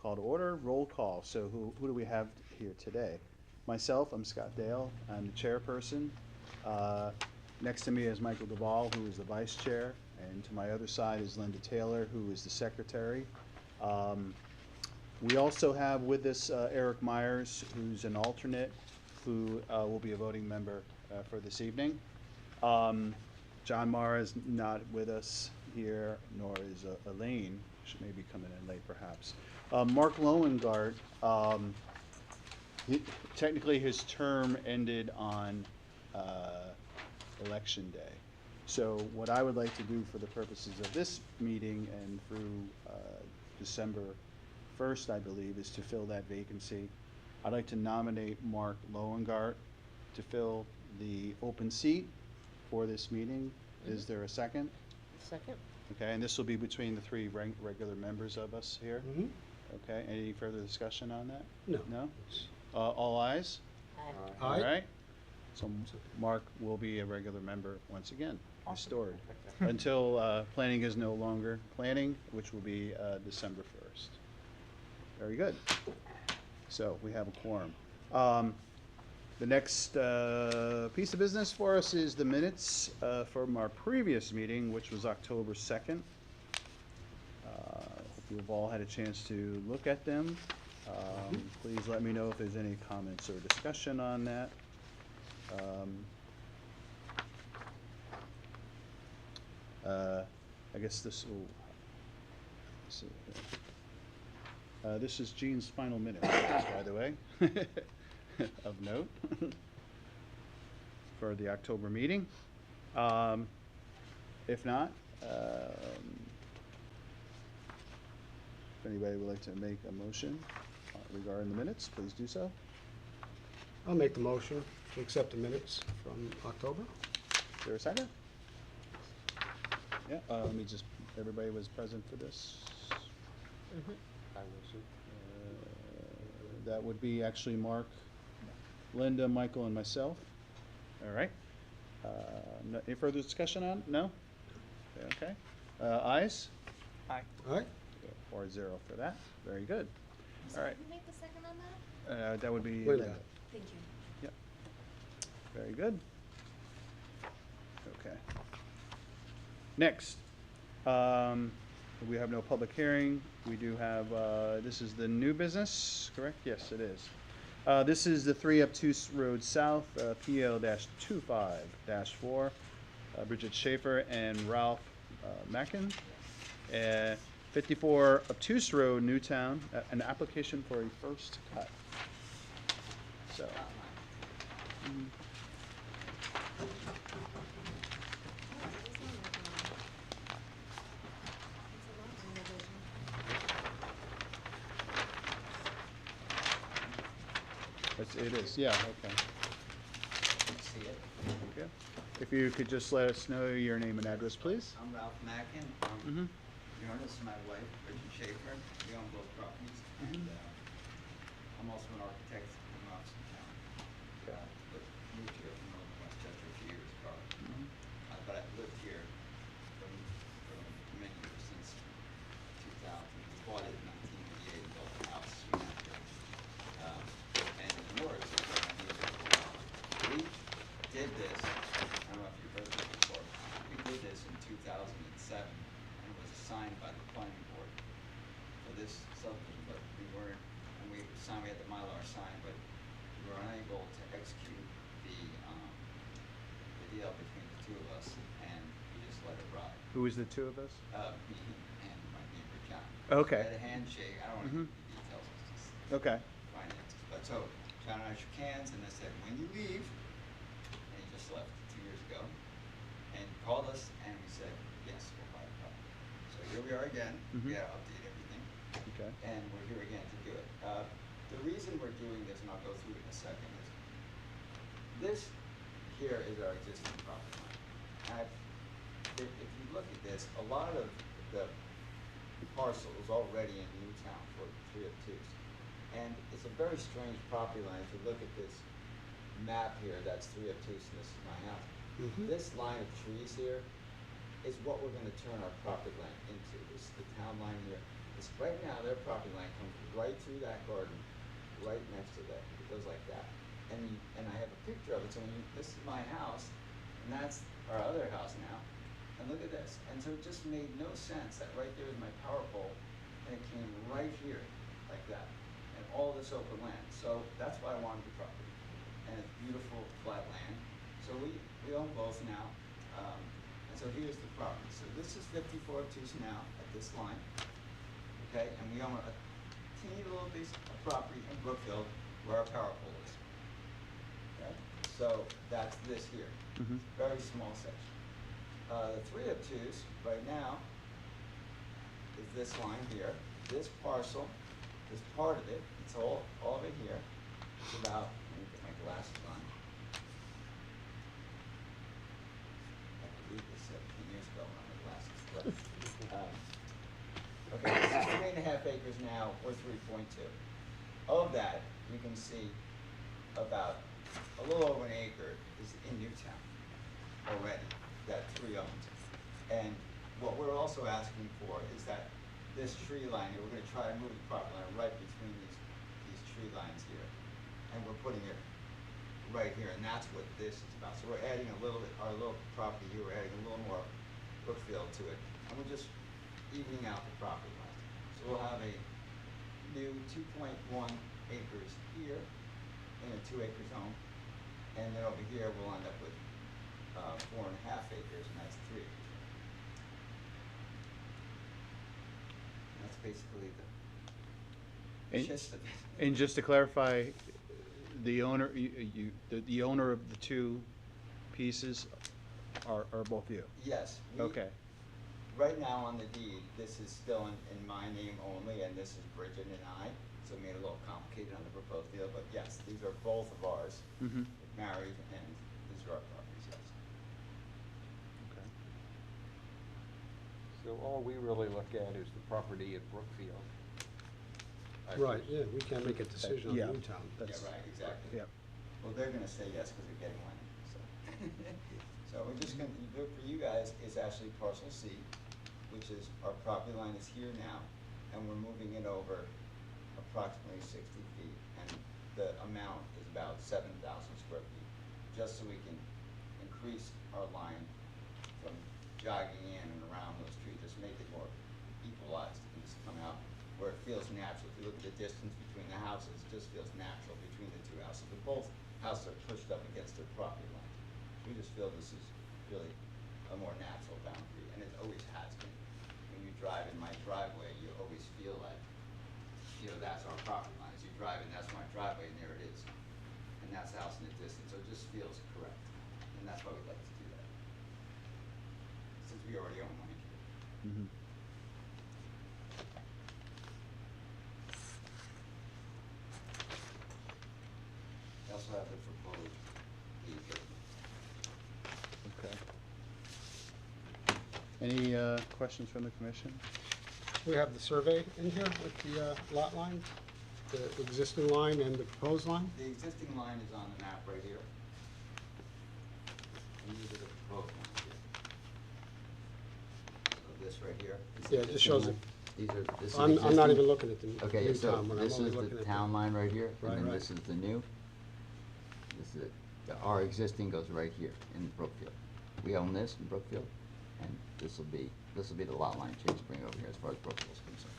call to order. Roll call. So who do we have here today? Myself, I'm Scott Dale. I'm the chairperson. Next to me is Michael Duvall, who is the vice chair. And to my other side is Linda Taylor, who is the secretary. We also have with us Eric Myers, who's an alternate, who will be a voting member for this evening. John Mara is not with us here, nor is Elaine. She may be coming in late, perhaps. Mark Loengart, technically his term ended on Election Day. So what I would like to do for the purposes of this meeting and through December 1st, I believe, is to fill that vacancy. I'd like to nominate Mark Loengart to fill the open seat for this meeting. Is there a second? Second. Okay, and this will be between the three regular members of us here? Mm-hmm. Okay, any further discussion on that? No. No? All ayes? Aye. All Aye. right. So Mark will be a regular member once again, restored, until planning is no longer planning, which will be December 1st. Very good. So we have a quorum. The next piece of business for us is the minutes from our previous meeting, which was October 2nd. Hope you've all had a chance to look at them. Please let me know if there's any comments or discussion on that. I guess this will, this is Jean's final minute, by the way, of note, for the October meeting. If not, if anybody would like to make a motion regarding the minutes, please do so. I'll make the motion to accept the minutes from October. Is there a second? Yeah, let me just, everybody was present for this? Mhm. That would be actually Mark, Linda, Michael, and myself. All right. Any further discussion on? No? Okay. Ayes? Aye. All right? 4-0 for that. Very good. So All right. Who made the second on that? That would be Linda. Linda. Thank you. Yep. Very good. Okay. Next, we have no public hearing. We do have, this is the new business, correct? Yes, it is. This is the 3 Obtuse Road South, PO-25-4, Bridget Schaefer and Ralph Mackin. 54 Obtuse Road, Newtown, an application for a first cut. So. It is, yeah, okay. See it. Okay. If you could just let us know your name and address, please. I'm Ralph Mackin. Mm-hmm. This is my wife, Bridget Schaefer. We own both properties. And I'm also an architect in Robson County. But moved here from Northern Westchester a few years ago. But I've lived here for many years, since 2000. We bought it in 1988 and built a house soon after. And in Norris, we did this, I don't know if you've heard this before, we did this in 2007 and it was assigned by the planning board for this subdivision, but we weren't, and we signed, we had the Mylar signed, but we were unable to execute the deal between the two of us, and we just let it ride. Who is the two of us? Me and my neighbor John. Okay. We had a handshake, I don't want to give you details, it's just Okay. finances. But so, John and I shook hands and I said, when you leave, and he just left 2 years ago, and he called us and we said, yes, we'll buy the property. So here we are again, we gotta update everything, Okay. and we're here again to do it. The reason we're doing this, and I'll go through it in a second, is this here is our existing property line. If you look at this, a lot of the parcel is already in Newtown for 3 Obtuse. And it's a very strange property line. If you look at this map here, that's 3 Obtuse and this is my house. This line of trees here is what we're gonna turn our property line into. This is the town line here. Right now, their property line comes right through that garden, right next to that. It goes like that. And I have a picture of it. So this is my house, and that's our other house now. And look at this. And so it just made no sense that right there is my power pole, and it came right here, like that, and all this open land. So that's why I wanted the property, and it's beautiful flat land. So we own both now. And so here's the property. So this is 54 obtuse now at this line, okay? And we own a teeny little piece of property in Brookfield where our power pole is. Okay? So that's this here, Mhm. very small section. The 3 obtuse right now is this line here. This parcel is part of it. It's all of it here. It's about, let me get my glasses on. I believe this 17 years ago when my glasses. Okay, this is 3.5 acres now, or 3.2. Of that, you can see about a little over an acre is in Newtown already, that 3 owns. And what we're also asking for is that this tree line here, we're gonna try to move the property line right between these tree lines here. And we're putting it right here, and that's what this is about. So we're adding a little bit, our little property here, we're adding a little more Brookfield to it. And we're just evening out the property line. So we'll have a new 2.1 acres here in a 2-acre zone. And then over here, we'll end up with 4.5 acres, and that's 3 acres. And that's basically the And- gist of it. And just to clarify, the owner, the owner of the 2 pieces are both you? Yes. Okay. Right now on the deed, this is still in my name only, and this is Bridget and I, so it made it a little complicated on the proposed deal, but yes, these are both of ours, Mm-hmm. married, and these are our properties, yes. Okay. So all we really look at is the property at Brookfield. Right, yeah, we can't make a decision Yeah. on Newtown. That's- Yeah, right, exactly. Yeah. Well, they're gonna say yes because they're getting money, so. So we're just gonna, for you guys, it's actually parcel C, which is, our property line is here now, and we're moving it over approximately 60 feet, and the amount is about 7,000 square feet, just so we can increase our line from jogging in and around those trees, just make it more equalized, and just come out where it feels natural. If you look at the distance between the houses, it just feels natural between the 2 houses, but both houses are pushed up against their property line. We just feel this is really a more natural boundary, and it always has been. When you drive in my driveway, you always feel like, that's our property line. As you drive in, that's my driveway, and there it is. And that's the house in the distance, so it just feels correct. And that's why we'd like to do that. Since we already own land here. Mm-hmm. We also have the proposed deed here. Okay. Any questions from the commission? We have the survey in here with the lot line, the existing line and the proposed line? The existing line is on the map right here. And these are the proposed ones here. So this right here. is the Yeah, it just shows it. These are, this is I'm not existing. even looking at the Okay, new so town one, I'm this only is looking the at town line right here, Right, and then right. this is the new. This is it. Our existing goes right here in Brookfield. We own this in Brookfield, and this will be the lot line change bring over here as far as Brookfield's concerned.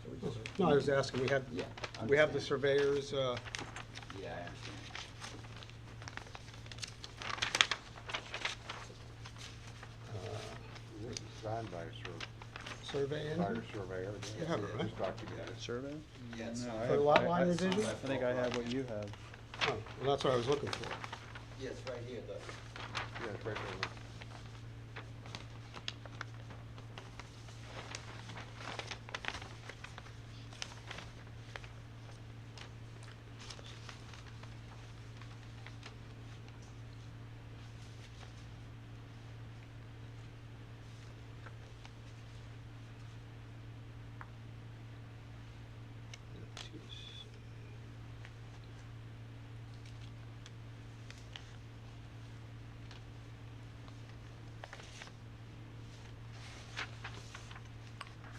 So we just. No, I was asking, we have the understand. surveyors, Yeah, I understand. This is signed by a survey in fire here? surveyor. You have it, right? It's documented. Survey? Yes. No, I For have- lot I- line I- revision? I think I have what you have. Oh, well, that's what I was looking for. Yes, right here, the, Yeah, it's right there.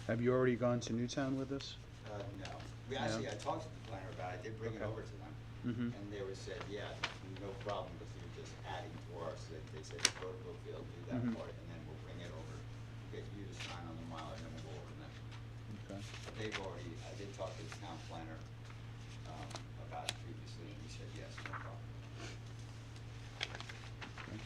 Have you already gone to Newtown with this? no. We actually, I talked to the planner about it, I did bring it Okay. over to them. Mhm. And they were said, yeah, no problem, because you're just adding to ours, so they said, go to Brookfield, do that Mhm. part, and then we'll bring it over. Get you to sign on the Mylar, and then we'll go over them. Okay. But they've already, I did talk to the town planner, about it previously, and he said, yes, no problem. Okay.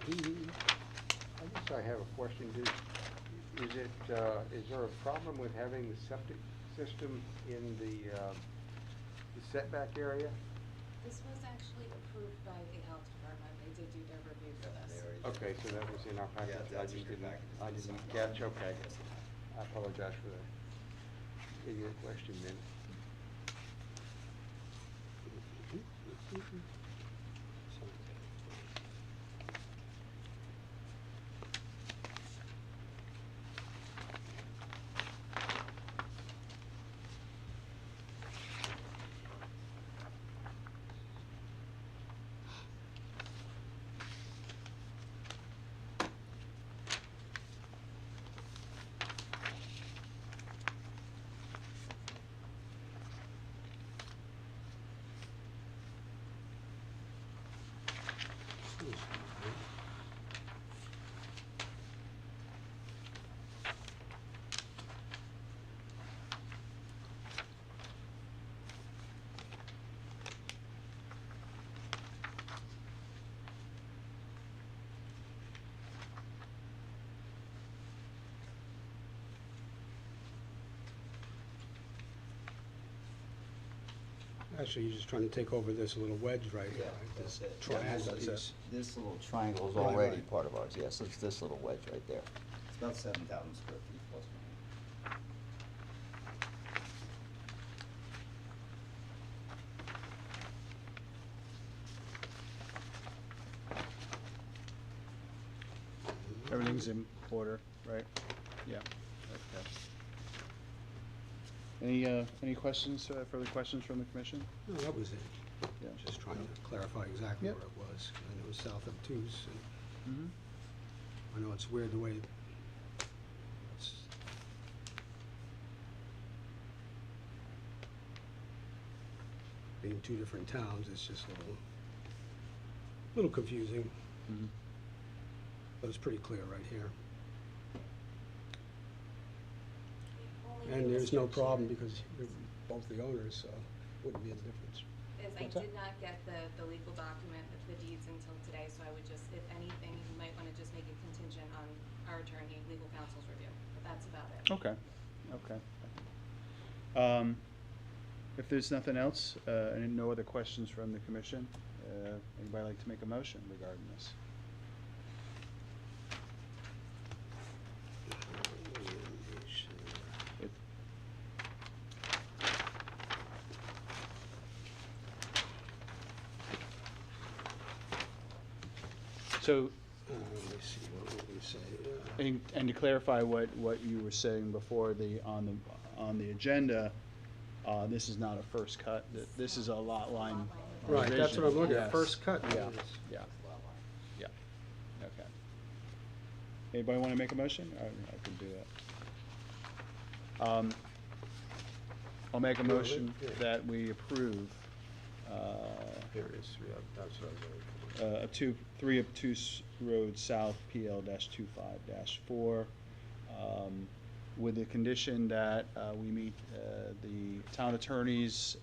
I guess I have a question. Is there a problem with having the septic system in the setback area? This was actually approved by the health department. They did do their review for Yeah, this. they already did. Okay, so that was in our Yeah, package. that's in your package. I didn't It's catch, not- okay. Yes, it has. I apologize for that. Idiot question then. Actually, you're just trying to take over this little wedge right here, Yeah, right? that's This it. triangle This- piece. This little triangle is Right, already right. part of ours, yes, it's this little wedge right there. It's about 7,000 square feet plus or minus. Everything's in order, right? Yeah, okay. Any questions, further questions from the commission? No, that was it. Yeah. Just trying to clarify exactly Yep. where it was. I know it was south of Toots, and Mm-hmm. I know it's weird the way it's being two different towns, it's just a little confusing, Mm-hmm. but it's pretty clear right here. The only And there's no restriction problem because you're both the owners, so wouldn't be a difference. Is I What's that? did not get the legal document with the deeds until today, so I would just, if anything, you might wanna just make it contingent on our attorney, legal counsel's review, but that's about it. Okay, okay. If there's nothing else, and no other questions from the commission, anybody like to make a motion regarding this? It- So, Let me see, what would we say? and to clarify what you were saying before, on the agenda, this is not a first cut, this is a lot line Right, that's what I'm looking at, Yes. first cut. Yeah, is- yeah, yeah, okay. Anybody want to make a motion? I can do that. I'll make a Yeah, motion yeah. that we approve, Here it is, yeah, that's what I was looking for. 3 Obtuse Road South, PL-25-4, with the condition that we meet the town attorney's,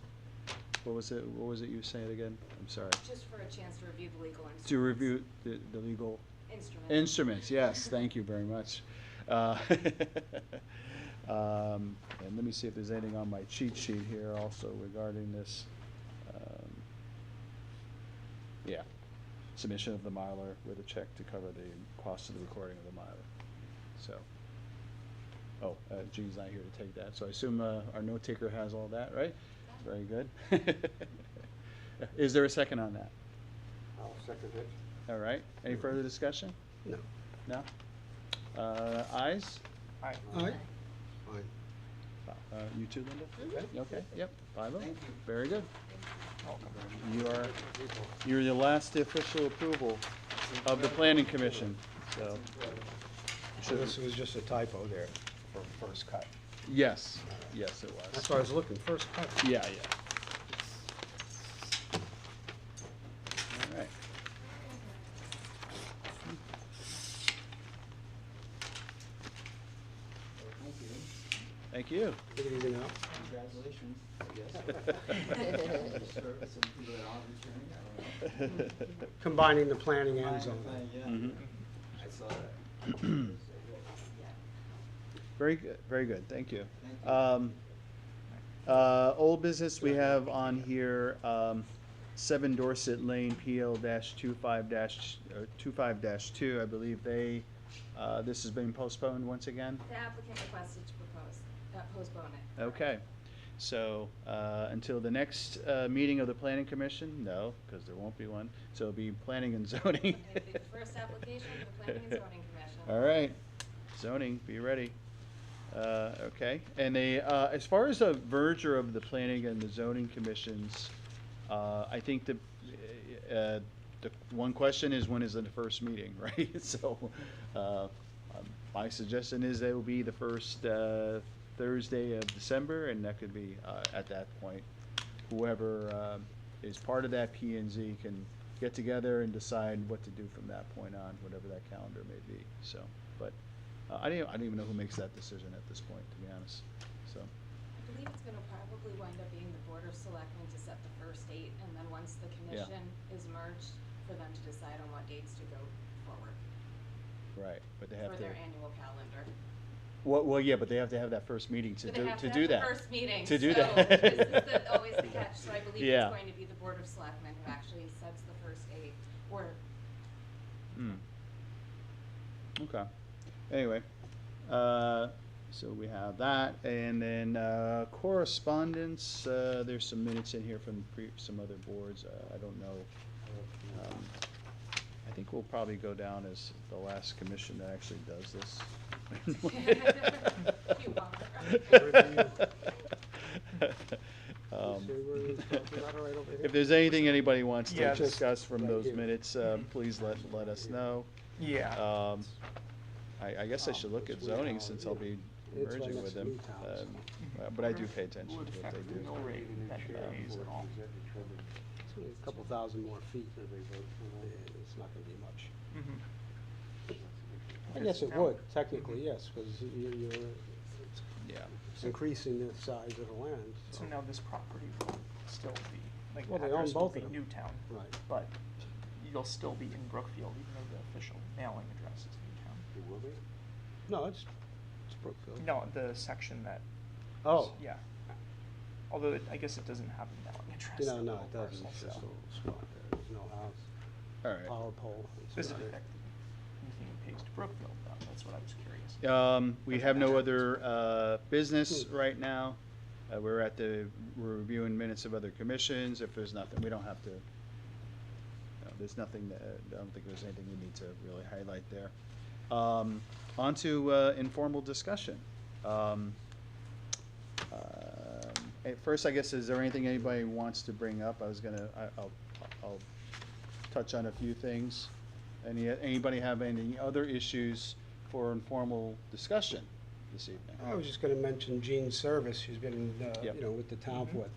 what was it you were saying again? I'm sorry. Just for a chance to review the legal instruments. To review the legal Instruments. instruments, yes, thank you very much. And let me see if there's anything on my cheat sheet here also regarding this. Yeah, submission of the Mylar with a check to cover the cost of the recording of the Mylar. So, Jean's not here to take that, so I assume our note taker has all that, right? Very good. Is there a second on that? I'll second it. All right, any further discussion? No, No? Ayes? Aye. all right, fine. You too, Linda? Okay. Okay, yep, 5-0. Thank you. Very good. You're the last official approval of the planning commission, so. So this was just a typo there for first cut. Yes, yes, it That's was. why I was looking, first cut. Yeah, yeah. All right. Thank you. Thank you. Take it easy now. Congratulations, I guess. Service and people that aren't returning, I don't know. Combining the planning and Fine, zoning. fine, yeah. Mhm. I saw that. Very good, very good, thank you. Thank you. Old business, we have on here, 7 Dorset Lane, PL dash 25-2, I believe this has been postponed once again? The applicant requested to postpone it. Okay, so, until the next, meeting of the planning commission? No, because there won't be one, so it'll be planning and zoning. It'll be the first application for the Planning and Zoning Commission. All right, zoning, be ready. Okay, and as far as the merger of the planning and the zoning commissions, I think the one question is, when is the first meeting, right? So, my suggestion is that it will be the first, Thursday of December, and that could be, at that point, whoever, is part of that P and Z can get together and decide what to do from that point on, whatever that calendar may be, so, but, I don't even know who makes that decision at this point, to be honest, so. I believe it's gonna probably wind up being the Board of Selectmen to set the first date, and then once the Yeah. commission is merged, for them to decide on what dates to go forward Right, but they have for to, their annual calendar. well, yeah, but they have to have that first meeting to But they do, have to to do have the that. first meeting, To do so that. this is always the catch, so I believe Yeah. it's going to be the Board of Selectmen who actually sets the first date, or Hmm. Okay, anyway, so we have that, and then, correspondence, there's some minutes in here from some other boards, I don't know. I think we'll probably go down as the last commission that actually does this. You Um, See where it's talking about it right over here? If there's anything anybody wants to Yes. discuss from Right those here. minutes, please let us know. Yeah. I guess I should look at zoning since I'll be It's right merging next with to them, Newtown, so. but I do pay attention Would to what affect they the do. mill rate that he pays at all. It's only a couple thousand more feet that they vote, it's not gonna be much. Mhm. I guess it would, technically, yes, because you're, Yeah. it's increasing the size of the land, So so. now this property will still be, like, Well, the they own address will both be of them. Newtown, Right. but you'll still be in Brookfield, even though the official mailing address is Newtown. It will be? No, it's Brookfield. No, the section that. Oh. Yeah. Although I guess it doesn't have a mailing address. No, the no, little it doesn't, parcel, it's just a so little spot there, there's no house, All right. power pole. it's This is about it. affecting anything it pays to Brookfield, though, that's what I was curious. We have no other business right now. We're reviewing minutes of other commissions. If there's nothing, we don't have to, there's nothing, I don't think there's anything we need to really highlight there. On to informal discussion. First, I guess, is there anything anybody wants to bring up? I'll touch on a few things. Anybody have any other issues for informal discussion this evening? I was just gonna mention Jean's service, she's been, Yep. you know, with the town for what,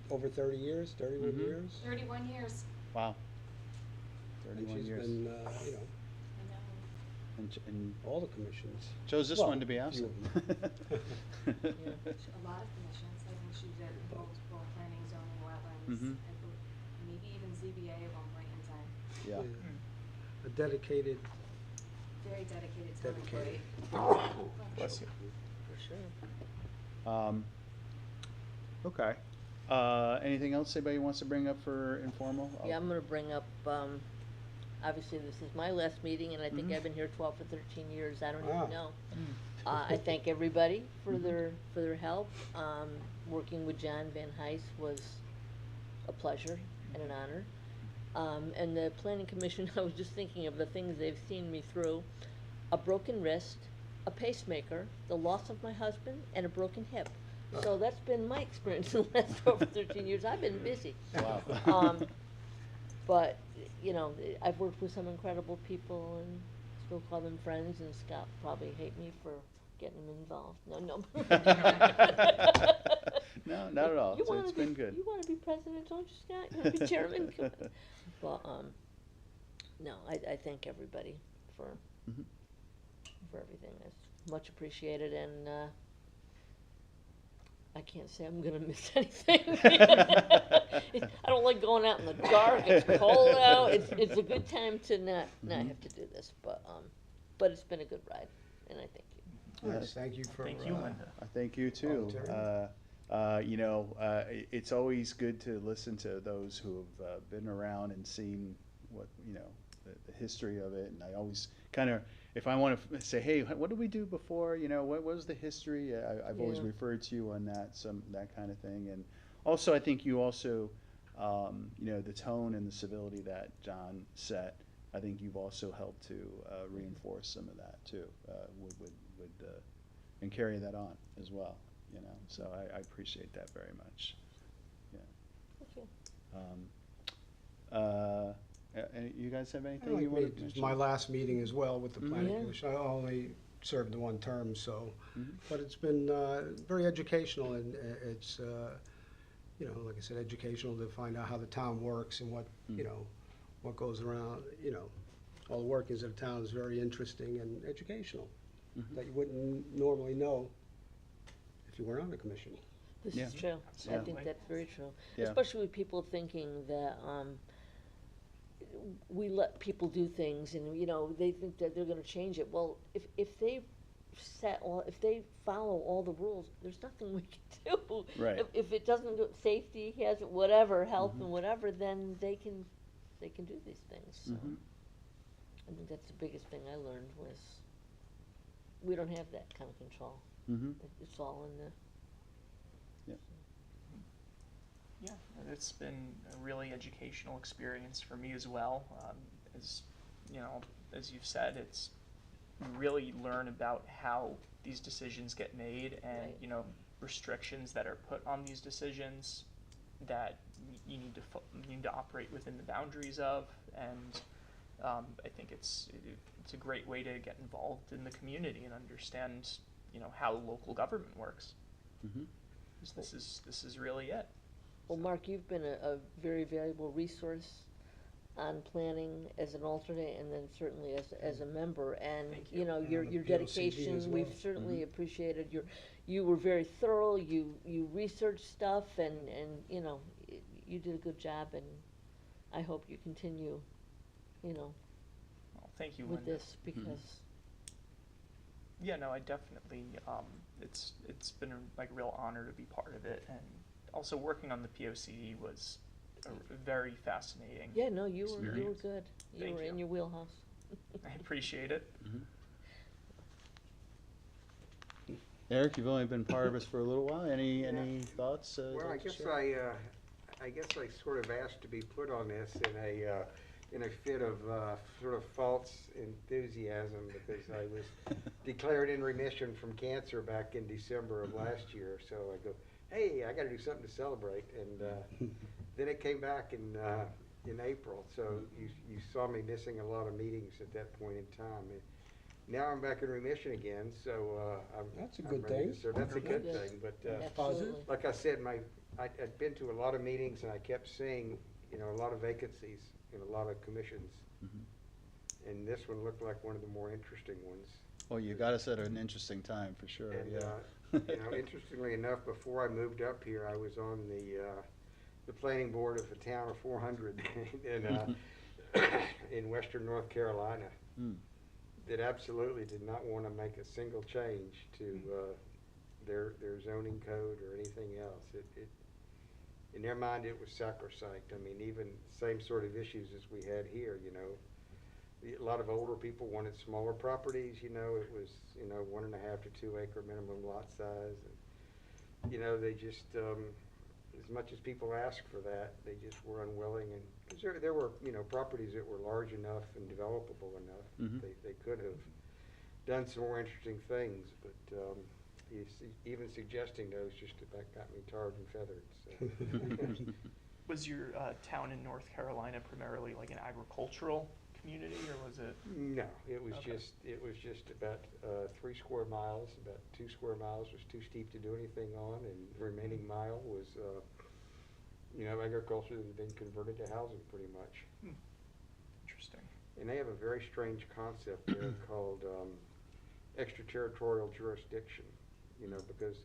over 30 years, 31 Mhm. years? 31 years. Wow. And 31 she's years. been, you know, I know. And all the commissions. chose this Well, one to be few absent. of them. A lot of commissions, I think she did multiple planning, zoning, wetlands, Mhm. maybe even ZBA at one point in time. Yeah. A dedicated, Very dedicated town Dedicated. employee. Bless you. For sure. Okay. Anything else anybody wants to bring up for informal? Yeah, I'm gonna bring up, obviously, this is my last meeting, and I think Mhm. I've been here 12 or 13 years, I don't Wow. even know. I thank everybody for their help. Working with John Van Heist was a pleasure and an honor. And the planning commission, I was just thinking of the things they've seen me through. A broken wrist, a pacemaker, the loss of my husband, and a broken hip. So that's been my experience in the last over 13 years. I've been busy. Wow. But, you know, I've worked with some incredible people and still call them friends, and Scott probably hate me for getting them involved. No. No, not at all. You wanna It's be- been good. You wanna be president, don't you, Scott? You wanna be chairman? Come on. Well, no, I thank everybody for Mhm. everything. It's much appreciated, and, I can't say I'm gonna miss anything. I don't like going out in the dark, it's cold out, it's a good time to not Mhm. have to do this, but it's been a good ride, and I thank you. Yes, thank you for. Thank you, Linda. I thank you too. Volunteering. You know, it's always good to listen to those who have been around and seen what, you know, the history of it. And I always kind of, if I want to say, hey, what did we do before? You know, what was the history? I've always Yeah. referred to you on that, that kind of thing. And also, I think you also, you know, the tone and the civility that John set, I think you've also helped to reinforce some of that too, and carry that on as well, you know, so I appreciate that very much, yeah. Thank you. You guys have I anything like you want me, to it's mention? my last meeting as well with the planning Yeah. commission. I only served one term, so, Mhm. but it's been very educational, and it's, you know, like I said, educational to find out how the town works and what, you Mm. know, what goes around, you know, all the workings of the town is very interesting and educational, Mhm. that you wouldn't normally know if you weren't on the commission. This Yeah. is true. I Absolutely. think that's very true. Yeah. Especially with people thinking that, we let people do things and, you know, they think that they're gonna change it. Well, if they if they follow all the rules, there's nothing we can do. Right. If it doesn't go, safety, hazard, whatever, health Mhm. and whatever, then they can do these things, so. Mhm. I think that's the biggest thing I learned was, we don't have that kind of control. Mhm. It's all in the. Yep. Yeah, and it's been a really educational experience for me as well. As you know, as you've said, it's you really learn about how these decisions get made, and Right. you know, restrictions that are put on these decisions that you need to you need to operate within the boundaries of, and I think it's a great way to get involved in the community and understand, you know, how local government works. Mhm. 'Cause this is really it. Well, Mark, you've been a very valuable resource on planning as an alternate and then certainly as a member. And, Thank you you. know, And your on the PLCD dedication, as we've well. certainly Mhm. appreciated you were very thorough, you researched stuff and, you know, you did a good job and I hope you continue, you know, Well, thank you, with Linda. this because, Yeah, no, I definitely. It's been a real honor to be part of it, and also working on the POCD was very fascinating. yeah, no, you were experience. good. You Thank were in you. your wheelhouse. I appreciate it. Mhm. Eric, you've only been part of us for a little while. Any thoughts? Well, I like to guess share? I guess I sort of asked to be put on this in a fit of sort of false enthusiasm because I was declared in remission from cancer back in December of last year. So I go, hey, I got to do something to celebrate, and then it came back in April. So you saw me missing a lot of meetings at that point in time. And now I'm back in remission again, so That's a I'm good ready to thing. serve. That's a good Good. thing, but. Absolutely. Like I said, I'd been to a lot of meetings and I kept seeing, you know, a lot of vacancies in a lot of commissions. Mhm. And this one looked like one of the more interesting ones. Well, you got us at an interesting time for sure, And, yeah. you know, interestingly enough, before I moved up here, I was on the planning board of a town of 400 in western North Carolina Mm. that absolutely did not want to make a single change to their zoning code or anything else. In their mind, it was sacrosanct. I mean, even same sort of issues as we had here, you know. A lot of older people wanted smaller properties, you know. It was, you know, 1.5 to 2 acre minimum lot size. And, you know, they just, as much as people asked for that, they just were unwilling. And because there were, you know, properties that were large enough and developable enough, Mhm. they could have done some more interesting things. But even suggesting those just about got me tarred and feathered, so. Was your town in North Carolina primarily like an agricultural community, or was it? No, it was Okay. just about 3 square miles. About 2 square miles was too steep to do anything on, and the remaining mile was, agriculture that had been converted to housing pretty much. Interesting. And they have a very strange concept there called extraterritorial jurisdiction, because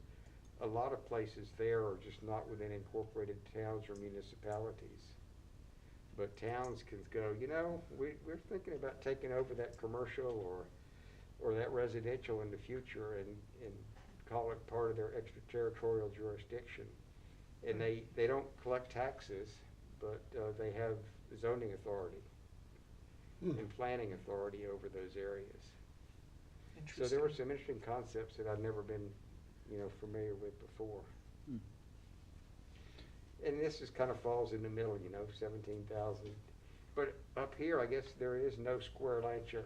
a lot of places there are just not within incorporated towns or municipalities. But towns can go, we're thinking about taking over that commercial or that residential in the future and call it part of their extraterritorial jurisdiction. And they don't collect taxes, but they have zoning authority and planning authority over those areas. So Interesting. there were some interesting concepts that I'd never been, familiar with before. Hmm. And this just kind of falls in the middle, 17,000. But up here, I guess there is no square inch of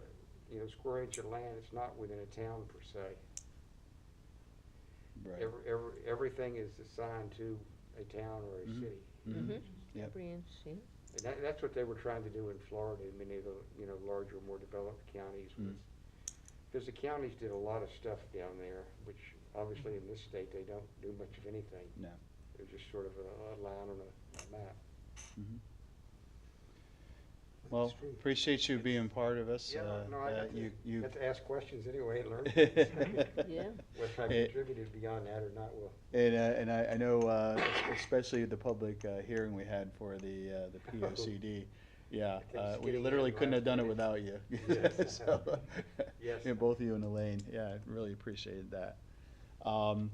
land. It's not within a town per se. Right. Everything is assigned to a town or a Mhm. city. Mm-hmm. Yep. Every inch, yeah. And that's what they were trying to do in Florida and many of the, larger, more developed counties. Mm. Because the counties did a lot of stuff down there, which obviously in this state, they don't do much of anything. No. They're just sort of a line on a map. Mhm. Well, That's true. appreciate you being part of us. I got you to ask questions anyway and learn things. Yeah. Whether I contributed beyond that or not, well. And I know, especially the public hearing we had for the POCD, yeah, It's we getting literally in couldn't have last done it minute. without you. Yes. So, Yes. yeah, both of you and Elaine, yeah, I really appreciated that. I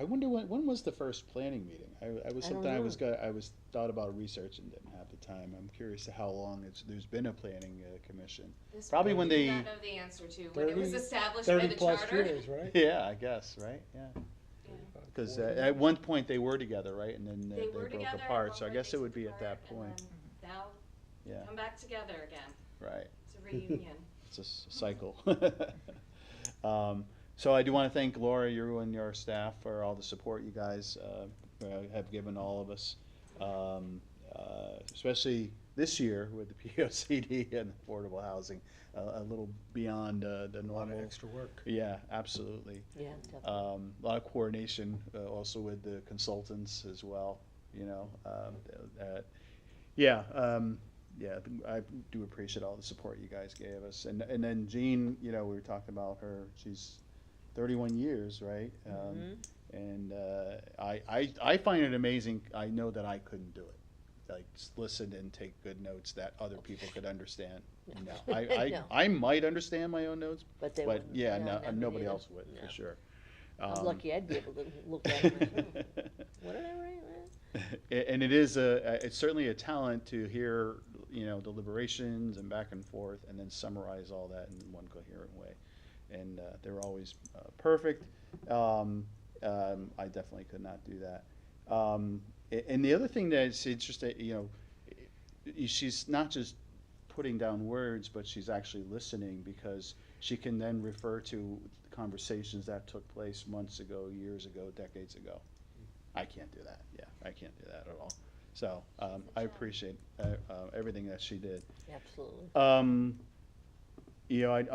wonder when was the first planning meeting? I was I something don't know. I was thought about research and didn't have the time. I'm curious to how long there's been a planning commission. This Probably one when I do they- not know the answer to, when it was 30 established by the 30-plus charter. years, right? Yeah, I guess, right, yeah. Yeah. Because at one point they were together, right, and then They they were broke together, at apart, one so I point guess they it would split be at that apart, and point, then Now, yeah, come back together again. right. It's a reunion. It's a cycle. So I do want to thank Laura, you and your staff for all the support you guys have given all of us, especially this year with the POCD and affordable housing, a little beyond the A lot normal. of extra work. Yeah, absolutely. Yeah, definitely. A lot of coordination also with the consultants as well, yeah, I do appreciate all the support you guys gave us. And then Jean, we were talking about her, she's 31 years, right? Mhm. And I find it amazing, I know that I couldn't do it. Like, just listen and take good notes that other people could understand. No, No. I might understand my own notes, But they but wouldn't. yeah, No, no, never nobody either. else would, No. for sure. I'm lucky I'd be able to look at it myself. What did I write? And it is it's certainly a talent to hear, deliberations and back and forth, and then summarize all that in one coherent way. And they're always perfect. I definitely could not do that. And the other thing that's interesting, she's not just putting down words, but she's actually listening, because she can then refer to conversations that took place months ago, years ago, decades ago. I can't do that. Yeah, I can't do that at all. So I appreciate everything that she did. Absolutely. I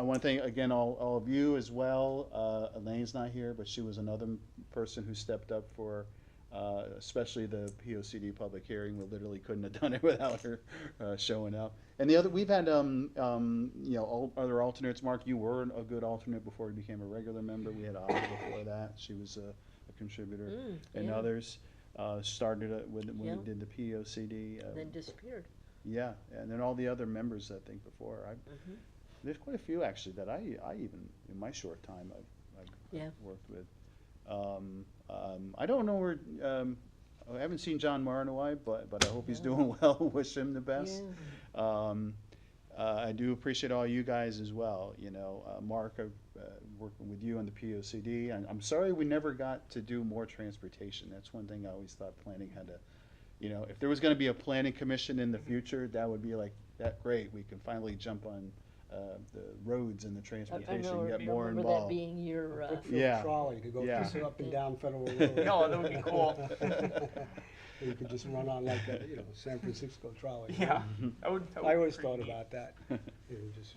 want to thank again all of you as well. Elaine's not here, but she was another person who stepped up for, especially the POCD public hearing. We literally couldn't have done it without her showing up. And we've had other alternates. Mark, you were a good alternate before you became a regular member. We had Ollie before that. She was a contributor, and yeah. others started when Yeah. we did the POCD. Then disappeared. Yeah, and then all the other members, I think, before. Mhm. There's quite a few, actually, that I even, in my short time, I've Yeah. worked with. I don't know where, I haven't seen John Marr in a while, but I hope he's doing well. Wish him the best. Yeah. I do appreciate all you guys as well. Mark, working with you on the POCD. I'm sorry we never got to do more transportation. That's one thing I always thought planning had to, if there was going to be a planning commission in the future, that would be like that great. We can finally jump on the roads and the I transportation know, get be more remember that involved. being your, Brookfield Yeah. trolley to go Yeah. up and down Federal Road. No, that would be cool. You could just run on like a, San Francisco trolley. Yeah, that would I be always pretty thought neat. about that. Just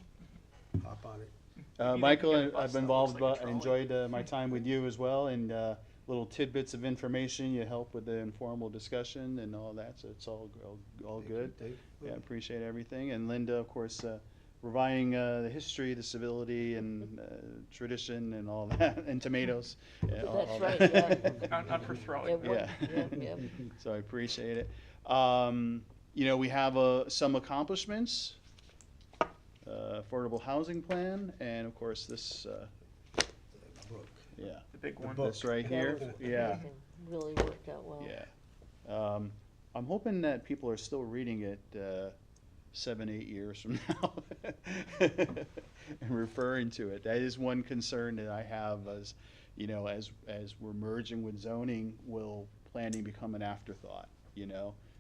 hop on it. Maybe Michael, they could get a bus I've that been looks involved, like a trolley. enjoyed my time with you as well, and little tidbits of information. You help with the informal discussion and all that, so it's all Thank you, good. thank you. Yeah, appreciate everything. And Linda, of course, reviving the history, the civility, and tradition, and all that, and tomatoes. that's right, yeah. Not for throwing. It would, Yeah. yeah. So I appreciate it. We have some accomplishments. Affordable housing plan, and of course this, Brooke. yeah, The big one. book. this right here, That was yeah, amazing. Really worked out well. yeah. I'm hoping that people are still reading it 7-8 years from now and referring to it. That is one concern that I have, as as we're merging with zoning, will planning become an afterthought?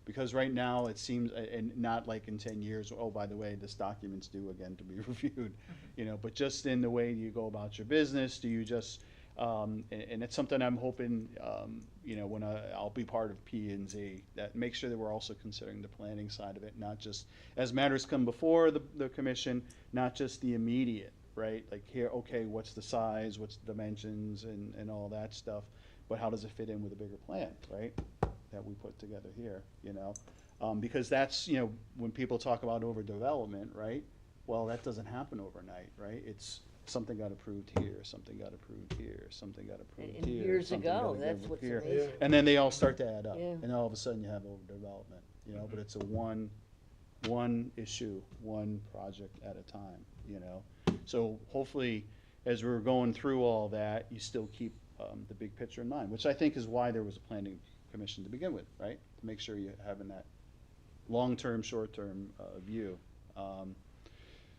Because right now it seems, and not like in 10 years, oh, by the way, this document's due again to be reviewed, but just in the way you go about your business, do you just, and it's something I'm hoping, when I'll be part of P and Z, that make sure that we're also considering the planning side of it, not just, as matters come before the commission, not just the immediate, right? Like here, okay, what's the size, what's the dimensions, and all that stuff, but how does it fit in with a bigger plan, right? That we put together here, because that's, when people talk about overdevelopment, right? Well, that doesn't happen overnight, right? It's something got approved here, something got approved here, something got approved And here. years something ago, got that's approved what's here. amazing. And then they all start to add up, Yeah. and all of a sudden you have overdevelopment, but it's a one issue, one project at a time, So hopefully, as we're going through all that, you still keep the big picture in mind, which I think is why there was a planning commission to begin with, right? To make sure you're having that long-term, short-term view.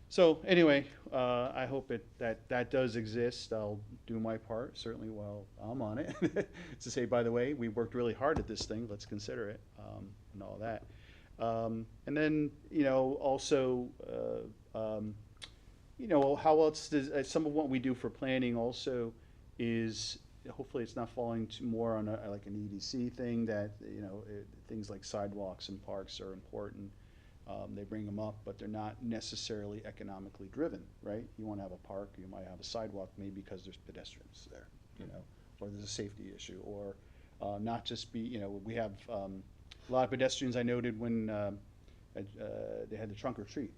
So anyway, I hope that does exist. I'll do my part, certainly while I'm on it, to say, by the way, we worked really hard at this thing, let's consider it, and all that. And then, also, how else does, some of what we do for planning also is, hopefully it's not falling more on like an EDC thing, that, things like sidewalks and parks are important. They bring them up, but they're not necessarily economically driven, right? You want to have a park, you might have a sidewalk, maybe because there's pedestrians there, or there's a safety issue, or not just be, we have a lot of pedestrians. I noted when they had the trunk or treat,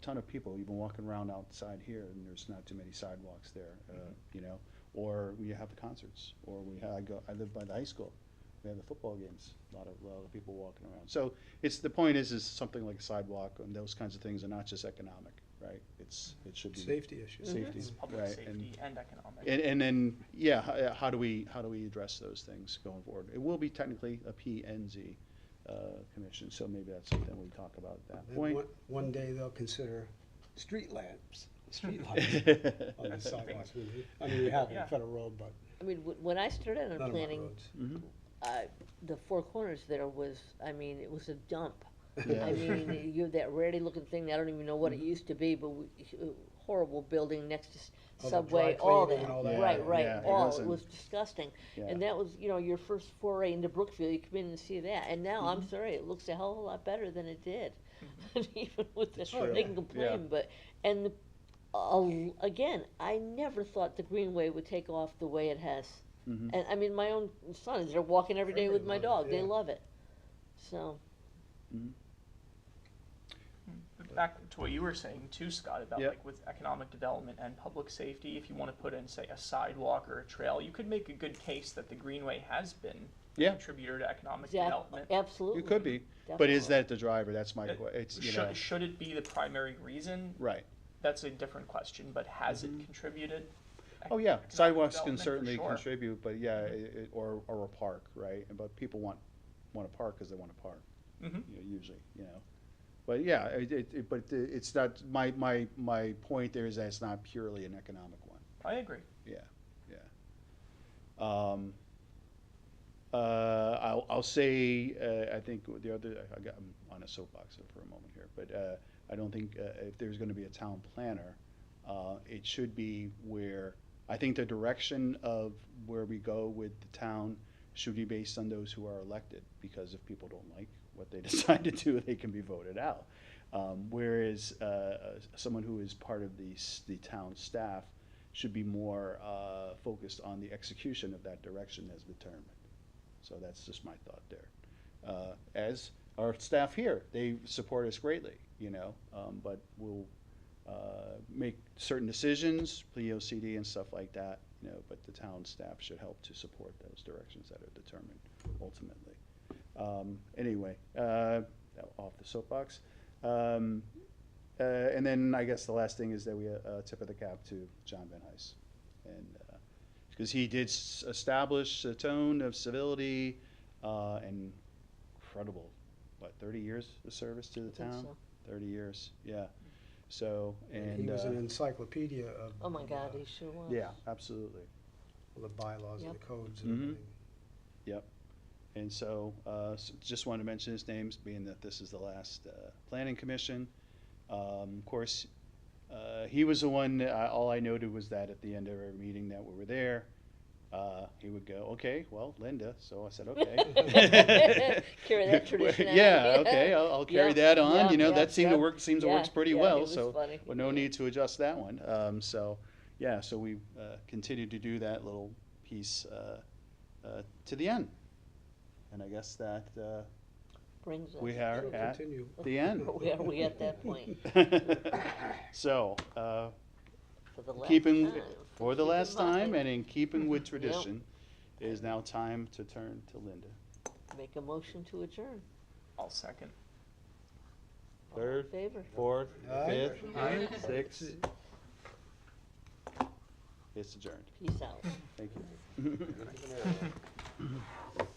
ton of people even walking around outside here, and there's not too many sidewalks there, or we have the concerts, or I live by the high school. We have the football games, a lot of people walking around. So the point is something like a sidewalk and those kinds of things are not just economic, right? It should be. Safety issues. Safety, It's public right, safety and economic. and then, yeah, how do we address those things going forward? It will be technically a P and Z commission, so maybe that's something we talk about at that And point. one day they'll consider street lamps, street lights on the That's something. sidewalks. I mean, we have it Yeah. on Federal Road, but I mean, when I started on none of our planning, roads. Mhm. the Four Corners there was, it was a dump. Yeah. I mean, you have that rarely looking thing, I don't even know what it used to be, but horrible building next to Oh, the Subway, dry all cleaning that. and all that. Right, Yeah, it all, it wasn't- was disgusting. Yeah. And that was, your first foray into Brookfield, you come in and see that, and now, Mm-hmm. I'm sorry, it looks a hell of a lot better than it did. Even with the, It's true. they can Yeah. complain, but, and, again, I never thought the Greenway would take off the way it has. Mhm. And, I mean, my own son is there walking every day with my Everybody, dog, they yeah. love it, so. Mhm. Back to what you were saying too, Scott, about Yep. like with economic development and public safety, if you want to put in, say, a sidewalk or a trail, you could make a good case that the Greenway has been a Yeah. contributor to economic Exact- development. Absolutely. It could be, but is Definitely. that the driver? That's my, it's, Should it be the primary reason? right. That's a different question, but has it contributed? Oh, yeah, economic sidewalks can development? For certainly sure. contribute, but yeah, or a park, right? But people want a park because they want a park, Mhm. usually, But yeah, it's not, my point there is that it's not purely an economic one, I agree. yeah. I'll say, I think the other, I'm on a soapbox for a moment here, but I don't think if there's gonna be a town planner, it should be where, I think the direction of where we go with the town should be based on those who are elected, because if people don't like what they decide to do, they can be voted out. Whereas someone who is part of the town staff should be more focused on the execution of that direction as determined. So that's just my thought there. As our staff here, they support us greatly, you know, but we'll make certain decisions, POCD and stuff like that, you know, but the town staff should help to support those directions that are determined ultimately. Anyway, off the soapbox. And then I guess the last thing is that we tip of the cap to John Van Heis. And because he did establish a tone of civility and incredible, what, 30 years of service to the think town? so. 30 years, yeah. So, and. He was an encyclopedia of. Oh my God, he sure was. Yeah, absolutely. All the bylaws and the Yep. codes and Mhm. everything. Yep. And so, just wanted to mention his names, being that this is the last planning commission. Of course, he was the one, all I noted was that at the end of every meeting that we were there, he would go, okay, well, Linda, so I said, okay. Carry that tradition on. Yeah, okay, I'll carry Yeah, that on, yeah, you know, yeah, that seemed to yeah. work, seems to Yeah, works pretty yeah, he well, was so, funny. well, no need to adjust that one. So, yeah, so we continued to do that little piece to the end. And I guess that Brings us. we are We'll at continue. the end. Are we at that point? So, For the last keeping, time. for the Keep in last time, mind. and in keeping with tradition, it is now time to turn to Linda. Make a motion to adjourn. I'll second. All in Third, favor? fourth, Aye. fifth, sixth. It's adjourned. Peace out. Thank you. Even there.